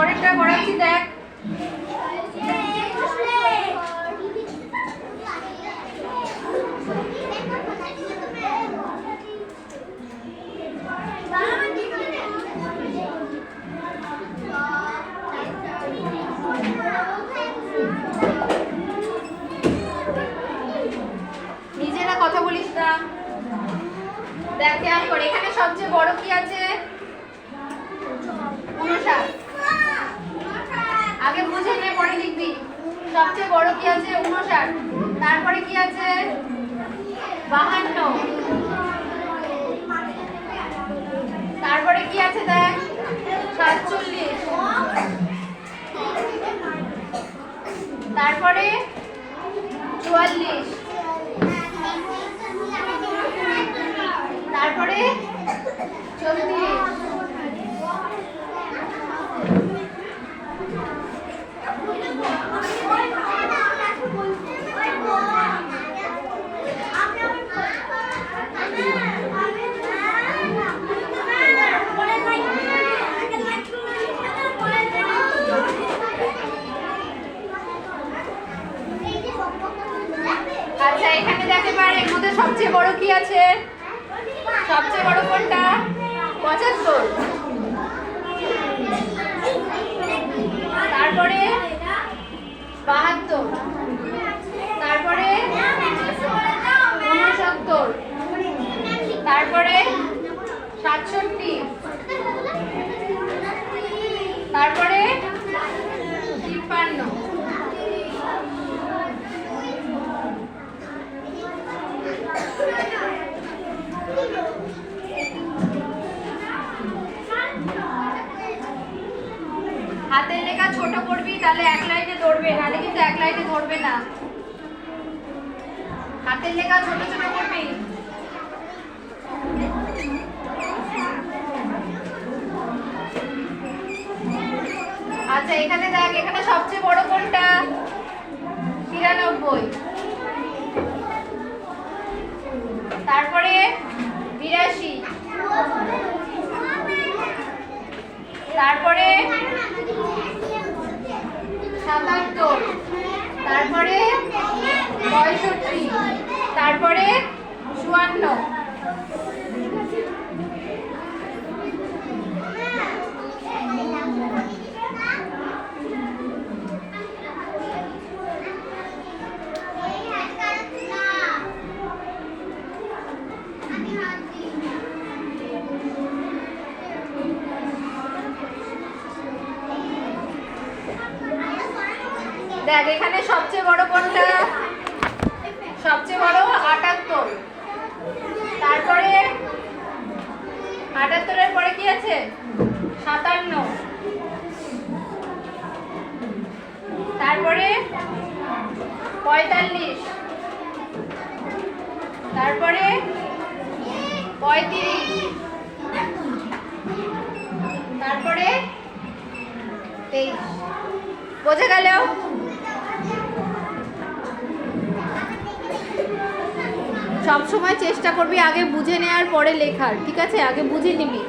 পরেরটা করাচ্ছি দেখ। নিজেরা কথা বলিস না। দেখ খেয়াল করে, এখানে সবচেয়ে বড় কি আছে? 59। আগে বুঝে নে, পরে লিখবি। সবচেয়ে বড় কি আছে? 59। তারপরে কি আছে? 52। তারপরে কি আছে দেখ? 47। তারপরে 44। তারপরে 34। আচ্ছা এখানে দেখতে পার, এর মধ্যে সবচেয়ে বড় কি আছে? সবচেয়ে বড় কোনটা? 75। তারপরে 72। তারপরে 69। তারপরে 67। তারপরে 53। হাতের লেখা ছোট করবি, তাহলে এক লাইনে ধরবে, নাহলে কিন্তু এক লাইনে ধরবে না। হাতের লেখা ছোট ছোট করবি। আচ্ছা এখানে দেখ, এখানে সবচেয়ে বড় কোনটা? 93। তারপরে 82। তারপরে 77। তারপরে 65। তারপরে 54। দেখ এখানে সবচেয়ে বড় কোনটা? সবচেয়ে বড় 78। তারপরে 78 এর পরে কি আছে? 57। তারপরে 45। তারপরে 35। তারপরে 23। বোঝা গেল? সব সময় চেষ্টা করবি আগে বুঝে নেওয়ার পরে লেখার, ঠিক আছে? আগে বুঝে নিবি।